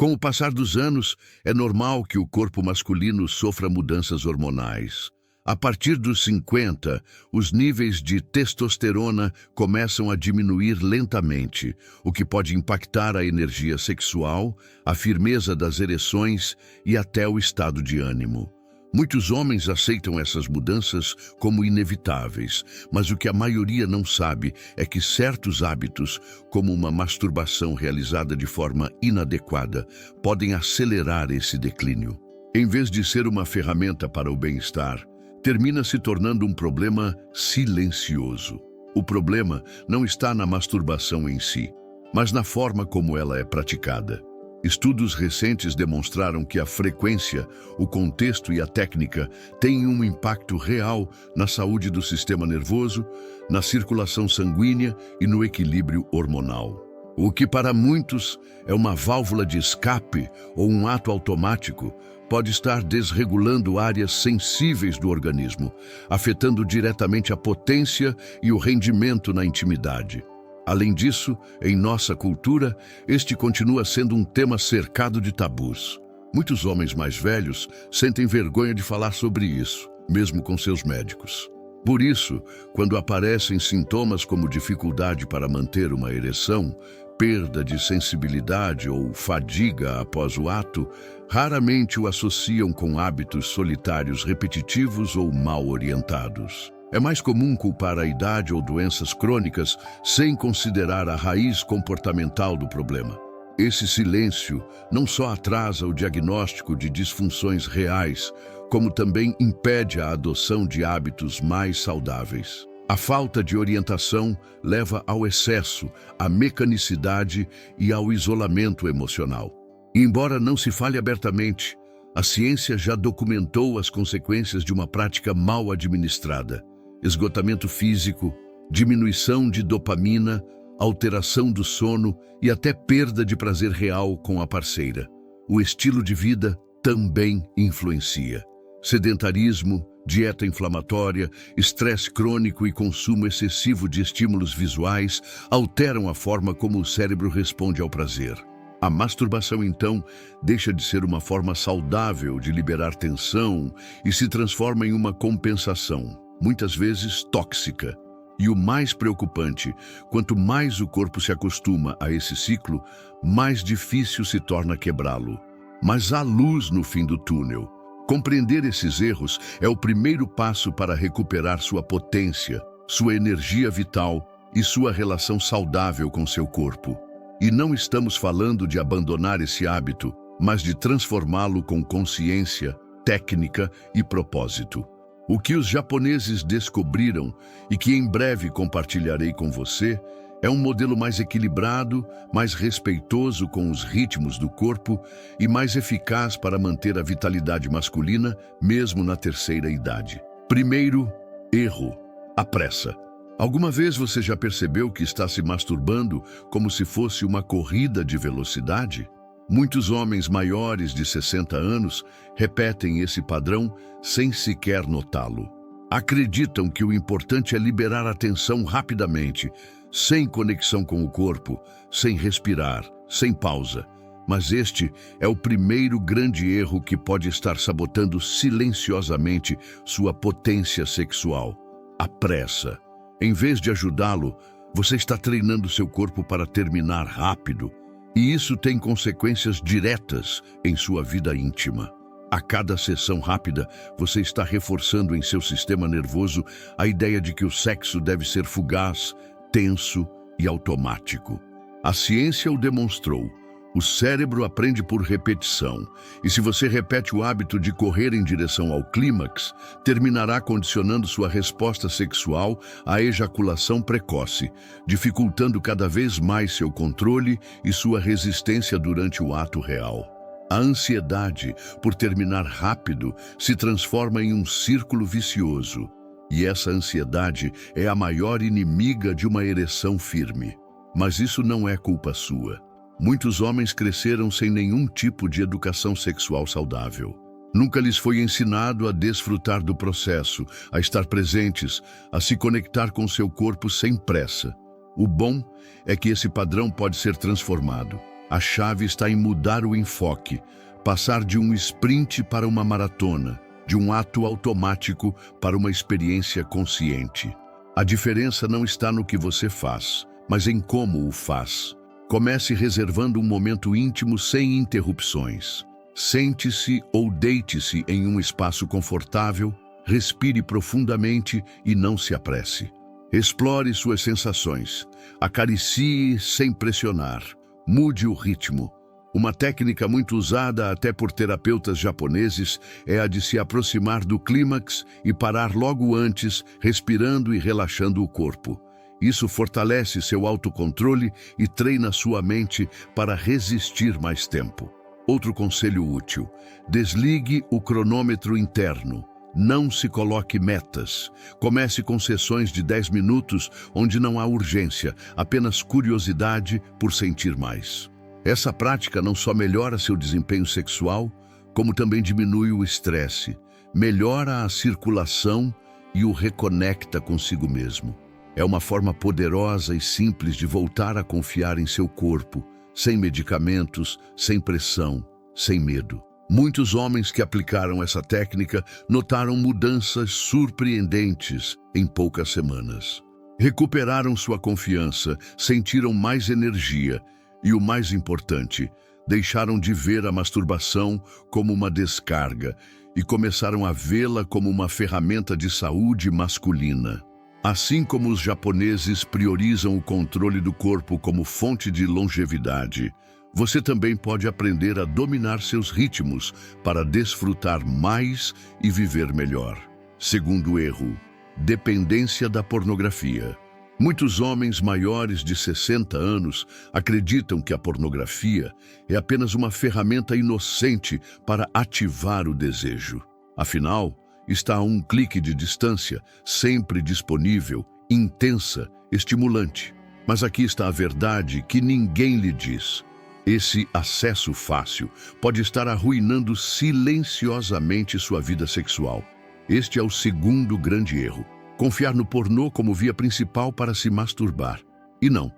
Com o passar dos anos, é normal que o corpo masculino sofra mudanças hormonais. A partir dos 50, os níveis de testosterona começam a diminuir lentamente, o que pode impactar a energia sexual, a firmeza das ereções e até o estado de ânimo. Muitos homens aceitam essas mudanças como inevitáveis, mas o que a maioria não sabe é que certos hábitos, como uma masturbação realizada de forma inadequada, podem acelerar esse declínio. Em vez de ser uma ferramenta para o bem-estar, termina se tornando um problema silencioso. O problema não está na masturbação em si, mas na forma como ela é praticada. Estudos recentes demonstraram que a frequência, o contexto e a técnica têm um impacto real na saúde do sistema nervoso, na circulação sanguínea e no equilíbrio hormonal. O que para muitos é uma válvula de escape ou um ato automático, pode estar desregulando áreas sensíveis do organismo, afetando diretamente a potência e o rendimento na intimidade. Além disso, em nossa cultura, este continua sendo um tema cercado de tabus. Muitos homens mais velhos sentem vergonha de falar sobre isso, mesmo com seus médicos. Por isso, quando aparecem sintomas como dificuldade para manter uma ereção, perda de sensibilidade ou fadiga após o ato, raramente o associam com hábitos solitários repetitivos ou mal orientados. É mais comum culpar a idade ou doenças crônicas sem considerar a raiz comportamental do problema. Esse silêncio não só atrasa o diagnóstico de disfunções reais, como também impede a adoção de hábitos mais saudáveis. A falta de orientação leva ao excesso, à mecanicidade e ao isolamento emocional. E embora não se fale abertamente, a ciência já documentou as consequências de uma prática mal administrada. Esgotamento físico, diminuição de dopamina, alteração do sono e até perda de prazer real com a parceira. O estilo de vida também influencia. Sedentarismo, dieta inflamatória, estresse crônico e consumo excessivo de estímulos visuais alteram a forma como o cérebro responde ao prazer. A masturbação, então, deixa de ser uma forma saudável de liberar tensão e se transforma em uma compensação, muitas vezes tóxica. E o mais preocupante, quanto mais o corpo se acostuma a esse ciclo, mais difícil se torna quebrá-lo. Mas há luz no fim do túnel. Compreender esses erros é o primeiro passo para recuperar sua potência, sua energia vital e sua relação saudável com seu corpo. E não estamos falando de abandonar esse hábito, mas de transformá-lo com consciência, técnica e propósito. O que os japoneses descobriram e que em breve compartilharei com você é um modelo mais equilibrado, mais respeitoso com os ritmos do corpo e mais eficaz para manter a vitalidade masculina, mesmo na terceira idade. Primeiro, erro: a pressa. Alguma vez você já percebeu que está se masturbando como se fosse uma corrida de velocidade? Muitos homens maiores de 60 anos repetem esse padrão sem sequer notá-lo. Acreditam que o importante é liberar a tensão rapidamente, sem conexão com o corpo, sem respirar, sem pausa. Mas este é o primeiro grande erro que pode estar sabotando silenciosamente sua potência sexual: a pressa. Em vez de ajudá-lo, você está treinando seu corpo para terminar rápido. E isso tem consequências diretas em sua vida íntima. A cada sessão rápida, você está reforçando em seu sistema nervoso a ideia de que o sexo deve ser fugaz, tenso e automático. A ciência o demonstrou. O cérebro aprende por repetição, e se você repete o hábito de correr em direção ao clímax, terminará condicionando sua resposta sexual à ejaculação precoce, dificultando cada vez mais seu controle e sua resistência durante o ato real. A ansiedade por terminar rápido se transforma em um círculo vicioso, e essa ansiedade é a maior inimiga de uma ereção firme. Mas isso não é culpa sua. Muitos homens cresceram sem nenhum tipo de educação sexual saudável. Nunca lhes foi ensinado a desfrutar do processo, a estar presentes, a se conectar com seu corpo sem pressa. O bom é que esse padrão pode ser transformado. A chave está em mudar o enfoque, passar de um sprint para uma maratona, de um ato automático para uma experiência consciente. A diferença não está no que você faz, mas em como o faz. Comece reservando um momento íntimo sem interrupções. Sente-se ou deite-se em um espaço confortável, respire profundamente e não se apresse. Explore suas sensações, acaricie sem pressionar, mude o ritmo. Uma técnica muito usada até por terapeutas japoneses é a de se aproximar do clímax e parar logo antes, respirando e relaxando o corpo. Isso fortalece seu autocontrole e treina sua mente para resistir mais tempo. Outro conselho útil: desligue o cronômetro interno. Não se coloque metas. Comece com sessões de 10 minutos onde não há urgência, apenas curiosidade por sentir mais. Essa prática não só melhora seu desempenho sexual, como também diminui o estresse, melhora a circulação e o reconecta consigo mesmo. É uma forma poderosa e simples de voltar a confiar em seu corpo, sem medicamentos, sem pressão, sem medo. Muitos homens que aplicaram essa técnica notaram mudanças surpreendentes em poucas semanas. Recuperaram sua confiança, sentiram mais energia e, o mais importante, deixaram de ver a masturbação como uma descarga e começaram a vê-la como uma ferramenta de saúde masculina. Assim como os japoneses priorizam o controle do corpo como fonte de longevidade, você também pode aprender a dominar seus ritmos para desfrutar mais e viver melhor. Segundo erro: dependência da pornografia. Muitos homens maiores de 60 anos acreditam que a pornografia é apenas uma ferramenta inocente para ativar o desejo. Afinal, está a um clique de distância, sempre disponível, intensa, estimulante. Mas aqui está a verdade que ninguém lhe diz. Esse acesso fácil pode estar arruinando silenciosamente sua vida sexual. Este é o segundo grande erro: confiar no pornô como via principal para se masturbar. E não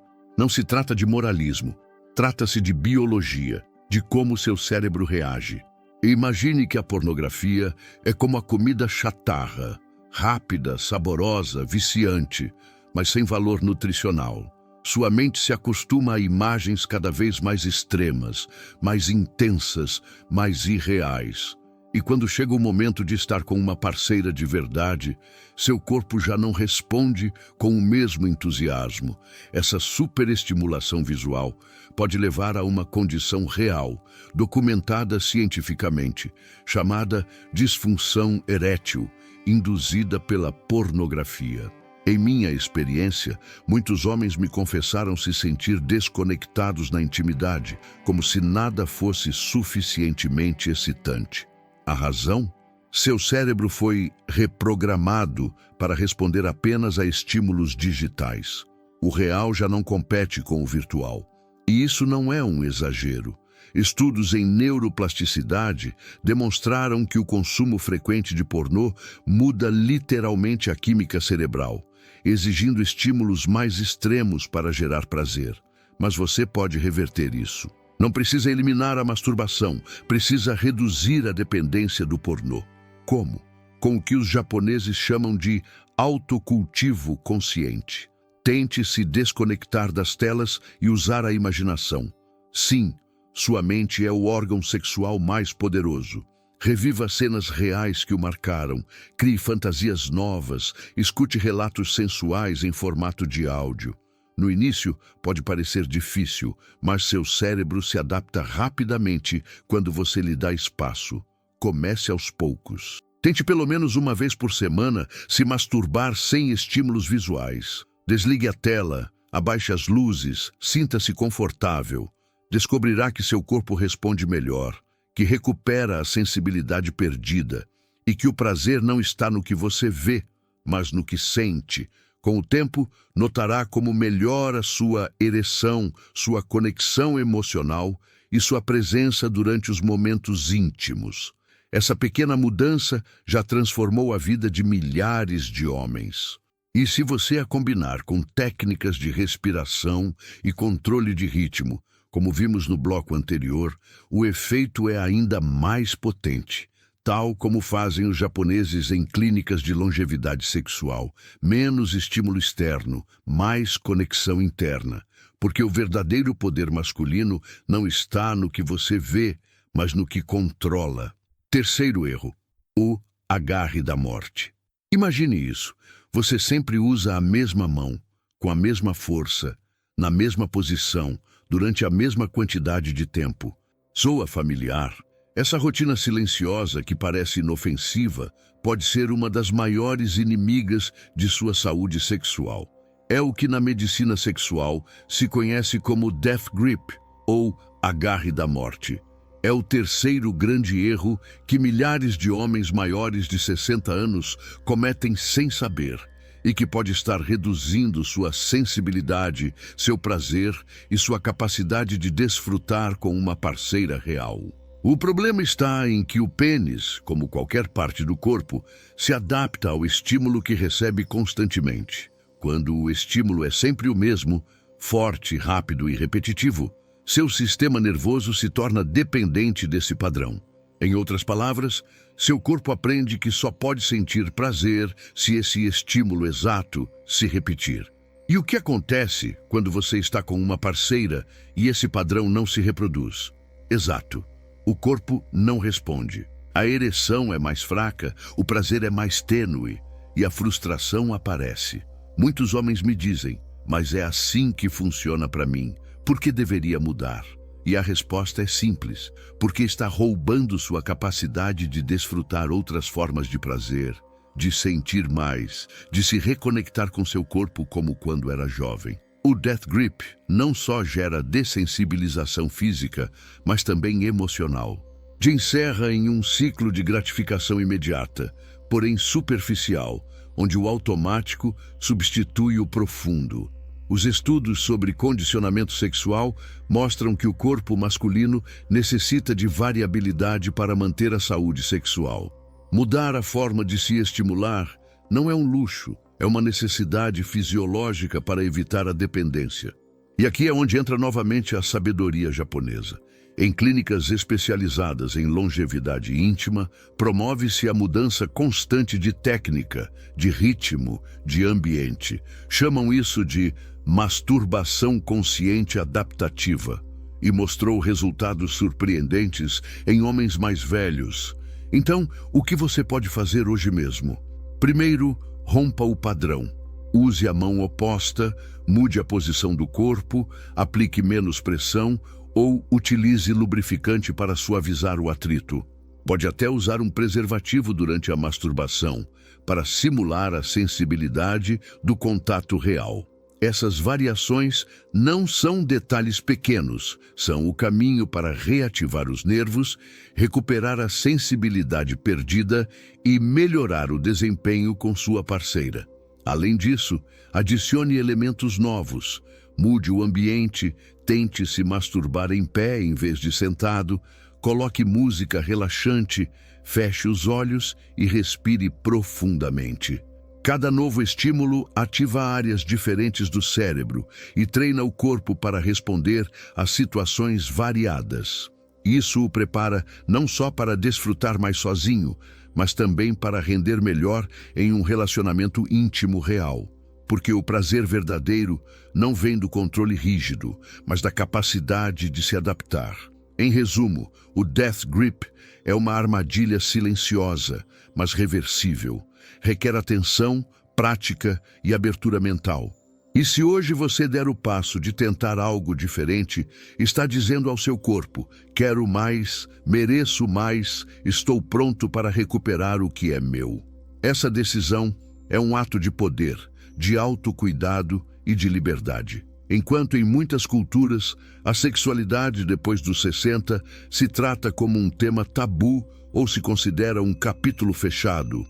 se trata de moralismo. Trata-se de biologia, de como seu cérebro reage. Imagine que a pornografia é como a comida chatarra, rápida, saborosa, viciante, mas sem valor nutricional. Sua mente se acostuma a imagens cada vez mais extremas, mais intensas, mais irreais. E quando chega o momento de estar com uma parceira de verdade, seu corpo já não responde com o mesmo entusiasmo. Essa superestimulação visual pode levar a uma condição real, documentada cientificamente, chamada disfunção erétil, induzida pela pornografia. Em minha experiência, muitos homens me confessaram se sentir desconectados na intimidade, como se nada fosse suficientemente excitante. A razão? Seu cérebro foi reprogramado para responder apenas a estímulos digitais. O real já não compete com o virtual. E isso não é um exagero. Estudos em neuroplasticidade demonstraram que o consumo frequente de pornô muda literalmente a química cerebral, exigindo estímulos mais extremos para gerar prazer. Mas você pode reverter isso. Não precisa eliminar a masturbação, precisa reduzir a dependência do pornô. Como? Com o que os japoneses chamam de autocultivo consciente. Tente se desconectar das telas e usar a imaginação. Sim, sua mente é o órgão sexual mais poderoso. Reviva cenas reais que o marcaram, crie fantasias novas, escute relatos sensuais em formato de áudio. No início, pode parecer difícil, mas seu cérebro se adapta rapidamente quando você lhe dá espaço. Comece aos poucos. Tente pelo menos uma vez por semana se masturbar sem estímulos visuais. Desligue a tela, abaixe as luzes, sinta-se confortável. Descobrirá que seu corpo responde melhor, que recupera a sensibilidade perdida e que o prazer não está no que você vê, mas no que sente. Com o tempo, notará como melhora sua ereção, sua conexão emocional e sua presença durante os momentos íntimos. Essa pequena mudança já transformou a vida de milhares de homens. E se você a combinar com técnicas de respiração e controle de ritmo, Como vimos no bloco anterior, o efeito é ainda mais potente, tal como fazem os japoneses em clínicas de longevidade sexual. Menos estímulo externo, mais conexão interna, porque o verdadeiro poder masculino não está no que você vê, mas no que controla. Terceiro erro, o agarre da morte. Imagine isso, você sempre usa a mesma mão, com a mesma força, na mesma posição, durante a mesma quantidade de tempo. Soa familiar? Essa rotina silenciosa, que parece inofensiva, pode ser uma das maiores inimigas de sua saúde sexual. É o que na medicina sexual se conhece como death grip, ou agarre da morte. É o terceiro grande erro que milhares de homens maiores de 60 anos cometem sem saber, e que pode estar reduzindo sua sensibilidade, seu prazer e sua capacidade de desfrutar com uma parceira real. O problema está em que o pênis, como qualquer parte do corpo, se adapta ao estímulo que recebe constantemente. Quando o estímulo é sempre o mesmo, forte, rápido e repetitivo, seu sistema nervoso se torna dependente desse padrão. Em outras palavras, seu corpo aprende que só pode sentir prazer se esse estímulo exato se repetir. E o que acontece quando você está com uma parceira e esse padrão não se reproduz? Exato. O corpo não responde. A ereção é mais fraca, o prazer é mais tênue e a frustração aparece. Muitos homens me dizem, mas é assim que funciona para mim. Por que deveria mudar? E a resposta é simples, porque está roubando sua capacidade de desfrutar outras formas de prazer, de sentir mais, de se reconectar com seu corpo como quando era jovem. O death grip não só gera dessensibilização física, mas também emocional. Te encerra em um ciclo de gratificação imediata, porém superficial, onde o automático substitui o profundo. Os estudos sobre condicionamento sexual mostram que o corpo masculino necessita de variabilidade para manter a saúde sexual. Mudar a forma de se estimular não é um luxo, é uma necessidade fisiológica para evitar a dependência. E aqui é onde entra novamente a sabedoria japonesa. Em clínicas especializadas em longevidade íntima, promove-se a mudança constante de técnica, de ritmo, de ambiente. Chamam isso de masturbação consciente adaptativa, e mostrou resultados surpreendentes em homens mais velhos. Então, o que você pode fazer hoje mesmo? Primeiro, rompa o padrão. Use a mão oposta, mude a posição do corpo, aplique menos pressão ou utilize lubrificante para suavizar o atrito. Pode até usar um preservativo durante a masturbação, para simular a sensibilidade do contato real. Essas variações não são detalhes pequenos, são o caminho para reativar os nervos, recuperar a sensibilidade perdida e melhorar o desempenho com sua parceira. Além disso, adicione elementos novos, mude o ambiente, tente se masturbar em pé em vez de sentado, coloque música relaxante, feche os olhos e respire profundamente. Cada novo estímulo ativa áreas diferentes do cérebro e treina o corpo para responder a situações variadas. Isso o prepara não só para desfrutar mais sozinho, mas também para render melhor em um relacionamento íntimo real. Porque o prazer verdadeiro não vem do controle rígido, mas da capacidade de se adaptar. Em resumo, o death grip é uma armadilha silenciosa, mas reversível. Requer atenção, prática e abertura mental. E se hoje você der o passo de tentar algo diferente, está dizendo ao seu corpo: quero mais, mereço mais, estou pronto para recuperar o que é meu. Essa decisão é um ato de poder, de autocuidado e de liberdade. Enquanto em muitas culturas, a sexualidade depois dos 60 se trata como um tema tabu ou se considera um capítulo fechado,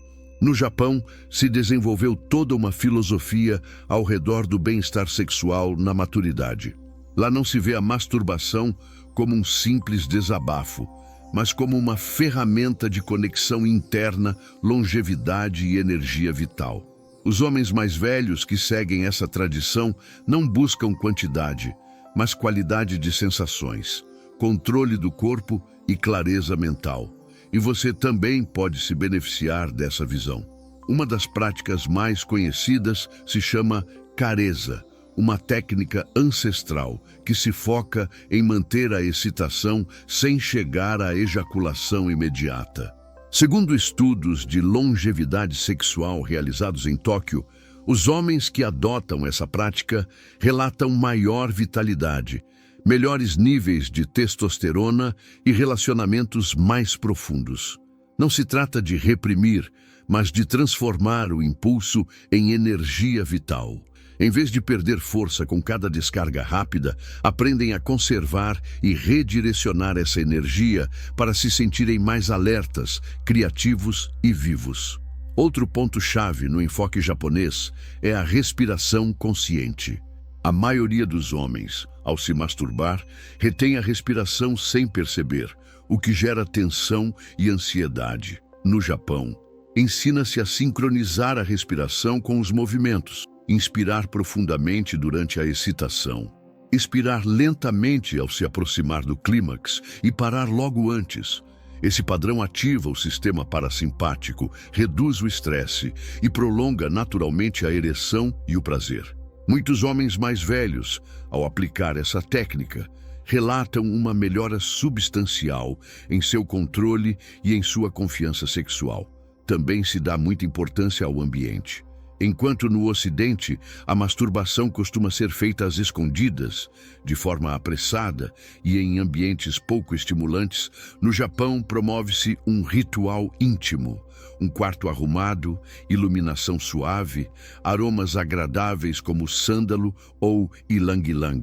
no Japão, se desenvolveu toda uma filosofia ao redor do bem-estar sexual na maturidade. Lá não se vê a masturbação como um simples desabafo, mas como uma ferramenta de conexão interna, longevidade e energia vital. Os homens mais velhos que seguem essa tradição não buscam quantidade, mas qualidade de sensações, controle do corpo e clareza mental. E você também pode se beneficiar dessa visão. Uma das práticas mais conhecidas se chama careza, uma técnica ancestral que se foca em manter a excitação sem chegar à ejaculação imediata. Segundo estudos de longevidade sexual realizados em Tóquio, os homens que adotam essa prática relatam maior vitalidade, melhores níveis de testosterona e relacionamentos mais profundos. Não se trata de reprimir, mas de transformar o impulso em energia vital. Em vez de perder força com cada descarga rápida, aprendem a conservar e redirecionar essa energia para se sentirem mais alertas, criativos e vivos. Outro ponto-chave no enfoque japonês é a respiração consciente. A maioria dos homens, ao se masturbar, retém a respiração sem perceber, o que gera tensão e ansiedade. No Japão, ensina-se a sincronizar a respiração com os movimentos, inspirar profundamente durante a excitação, expirar lentamente ao se aproximar do clímax e parar logo antes. Esse padrão ativa o sistema parasimpático, reduz o estresse e prolonga naturalmente a ereção e o prazer. Muitos homens mais velhos, ao aplicar essa técnica, relatam uma melhora substancial em seu controle e em sua confiança sexual. Também se dá muita importância ao ambiente. Enquanto no Ocidente, a masturbação costuma ser feita às escondidas, de forma apressada e em ambientes pouco estimulantes, no Japão promove-se um ritual íntimo, um quarto arrumado, iluminação suave, aromas agradáveis como sândalo ou ylang-ylang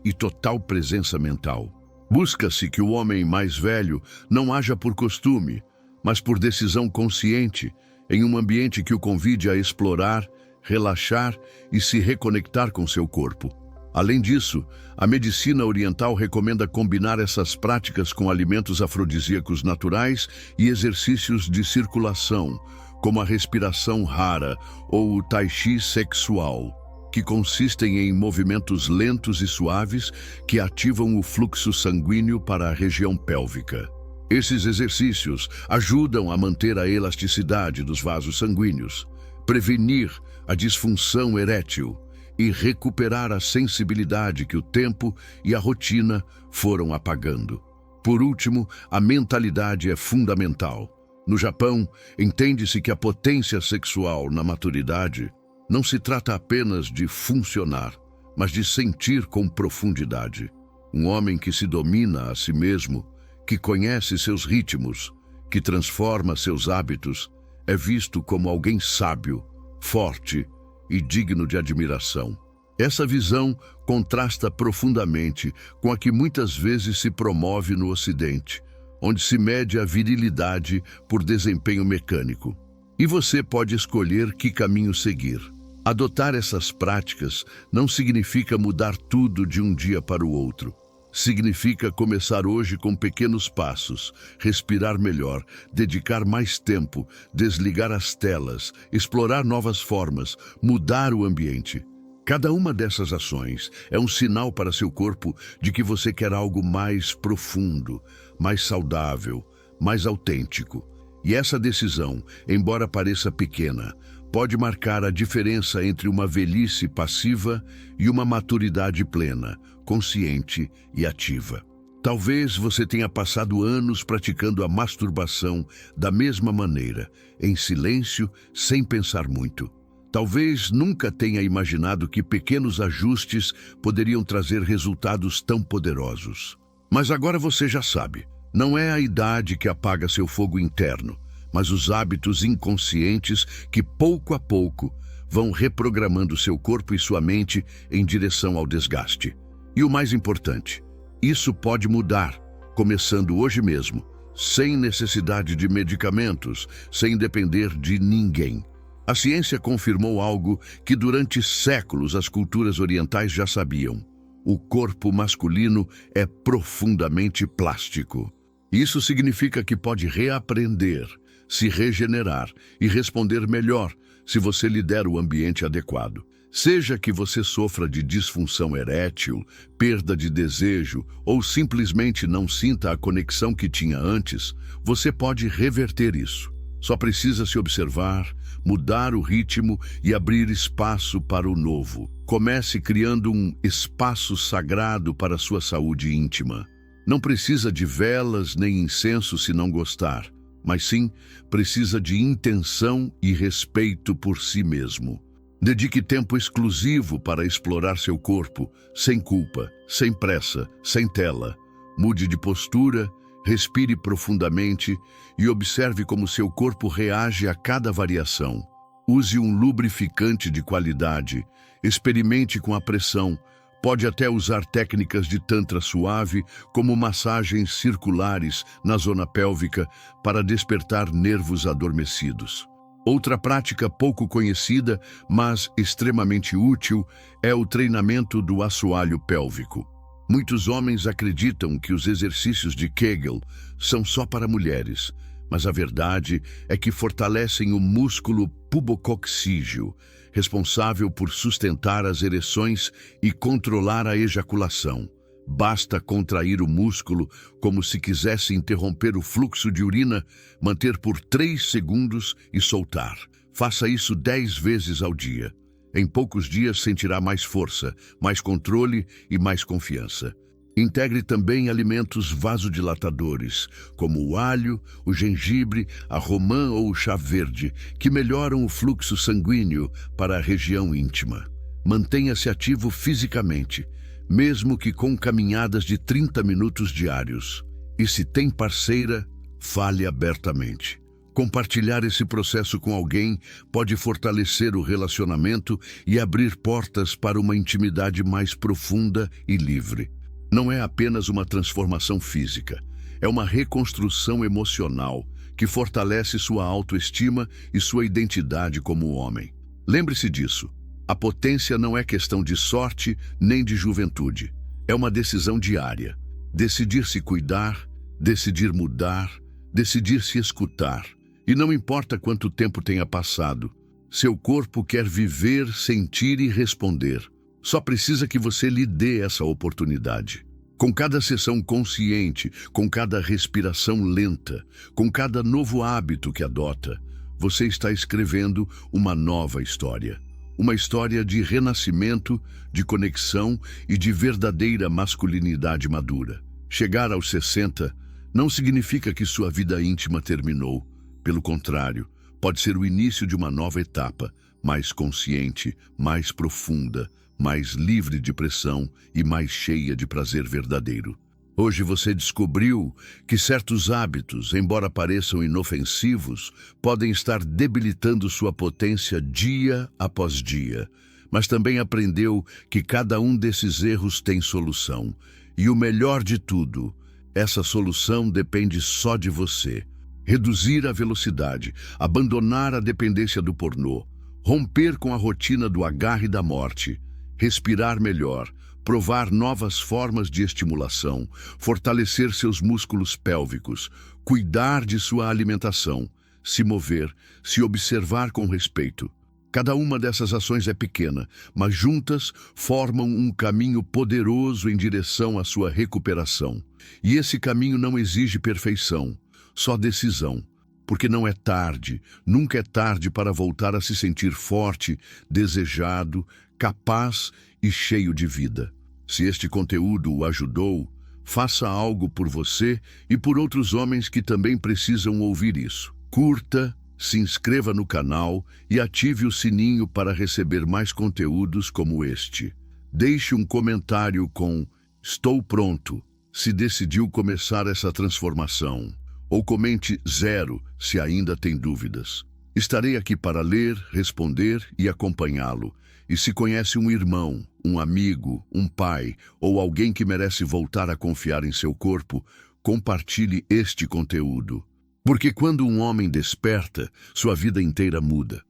e total presença mental. Busca-se que o homem mais velho não haja por costume, mas por decisão consciente, em um ambiente que o convide a explorar, relaxar e se reconectar com seu corpo. Além disso, a medicina oriental recomenda combinar essas práticas com alimentos afrodisíacos naturais e exercícios de circulação, como a respiração rara ou o tai chi sexual, que consistem em movimentos lentos e suaves que ativam o fluxo sanguíneo para a região pélvica. Esses exercícios ajudam a manter a elasticidade dos vasos sanguíneos, prevenir a disfunção erétil e recuperar a sensibilidade que o tempo e a rotina foram apagando. Por último, a mentalidade é fundamental. No Japão, entende-se que a potência sexual na maturidade não se trata apenas de funcionar, mas de sentir com profundidade. Um homem que se domina a si mesmo, que conhece seus ritmos, que transforma seus hábitos, é visto como alguém sábio, forte e digno de admiração. Essa visão contrasta profundamente com a que muitas vezes se promove no Ocidente, onde se mede a virilidade por desempenho mecânico. E você pode escolher que caminho seguir. Adotar essas práticas não significa mudar tudo de um dia para o outro. Significa começar hoje com pequenos passos, respirar melhor, dedicar mais tempo, desligar as telas, explorar novas formas, mudar o ambiente. Cada uma dessas ações é um sinal para seu corpo de que você quer algo mais profundo, mais saudável, mais autêntico. E essa decisão, embora pareça pequena, pode marcar a diferença entre uma velhice passiva e uma maturidade plena, consciente e ativa. Talvez você tenha passado anos praticando a masturbação da mesma maneira, em silêncio, sem pensar muito. Talvez nunca tenha imaginado que pequenos ajustes poderiam trazer resultados tão poderosos. Mas agora você já sabe, não é a idade que apaga seu fogo interno, mas os hábitos inconscientes que, pouco a pouco, vão reprogramando seu corpo e sua mente em direção ao desgaste. E o mais importante, isso pode mudar, começando hoje mesmo, sem necessidade de medicamentos, sem depender de ninguém. A ciência confirmou algo que durante séculos as culturas orientais já sabiam. O corpo masculino é profundamente plástico. Isso significa que pode reaprender, se regenerar e responder melhor se você lhe der o ambiente adequado. Seja que você sofra de disfunção erétil, perda de desejo ou simplesmente não sinta a conexão que tinha antes, você pode reverter isso. Só precisa se observar, mudar o ritmo e abrir espaço para o novo. Comece criando um espaço sagrado para a sua saúde íntima. Não precisa de velas nem incenso se não gostar, mas sim precisa de intenção e respeito por si mesmo. Dedique tempo exclusivo para explorar seu corpo, sem culpa, sem pressa, sem tela. Mude de postura, respire profundamente e observe como seu corpo reage a cada variação. Use um lubrificante de qualidade, experimente com a pressão. Pode até usar técnicas de tantra suave, como massagens circulares na zona pélvica para despertar nervos adormecidos. Outra prática pouco conhecida, mas extremamente útil, é o treinamento do assoalho pélvico. Muitos homens acreditam que os exercícios de Kegel são só para mulheres, mas a verdade é que fortalecem o músculo pubococcígeo, responsável por sustentar as ereções e controlar a ejaculação. Basta contrair o músculo como se quisesse interromper o fluxo de urina, manter por 3 segundos e soltar. Faça isso 10 vezes ao dia. Em poucos dias sentirá mais força, mais controle e mais confiança. Integre também alimentos vasodilatadores, como o alho, o gengibre, a romã ou o chá verde, que melhoram o fluxo sanguíneo para a região íntima. Mantenha-se ativo fisicamente, mesmo que com caminhadas de 30 minutos diários. E se tem parceira, fale abertamente. Compartilhar esse processo com alguém pode fortalecer o relacionamento e abrir portas para uma intimidade mais profunda e livre. Não é apenas uma transformação física, é uma reconstrução emocional que fortalece sua autoestima e sua identidade como homem. Lembre-se disso. A potência não é questão de sorte nem de juventude. É uma decisão diária. Decidir se cuidar, decidir mudar, decidir se escutar. E não importa quanto tempo tenha passado, seu corpo quer viver, sentir e responder. Só precisa que você lhe dê essa oportunidade. Com cada sessão consciente, com cada respiração lenta, com cada novo hábito que adota, você está escrevendo uma nova história. Uma história de renascimento, de conexão e de verdadeira masculinidade madura. Chegar aos 60 não significa que sua vida íntima terminou. Pelo contrário, pode ser o início de uma nova etapa, mais consciente, mais profunda, mais livre de pressão e mais cheia de prazer verdadeiro. Hoje você descobriu que certos hábitos, embora pareçam inofensivos, podem estar debilitando sua potência dia após dia. Mas também aprendeu que cada um desses erros tem solução. E o melhor de tudo, essa solução depende só de você. Reduzir a velocidade, abandonar a dependência do pornô, romper com a rotina do agarre da morte, respirar melhor, provar novas formas de estimulação, fortalecer seus músculos pélvicos, cuidar de sua alimentação, se mover, se observar com respeito. Cada uma dessas ações é pequena, mas juntas formam um caminho poderoso em direção à sua recuperação. E esse caminho não exige perfeição, só decisão. Porque não é tarde, nunca é tarde para voltar a se sentir forte, desejado, capaz e cheio de vida. Se este conteúdo o ajudou, faça algo por você e por outros homens que também precisam ouvir isso. Curta, se inscreva no canal e ative o sininho para receber mais conteúdos como este. Deixe um comentário com "Estou pronto" se decidiu começar essa transformação. Ou comente 0 se ainda tem dúvidas. Estarei aqui para ler, responder e acompanhá-lo. E se conhece um irmão, um amigo, um pai ou alguém que merece voltar a confiar em seu corpo, compartilhe este conteúdo. Porque quando um homem desperta, sua vida inteira muda.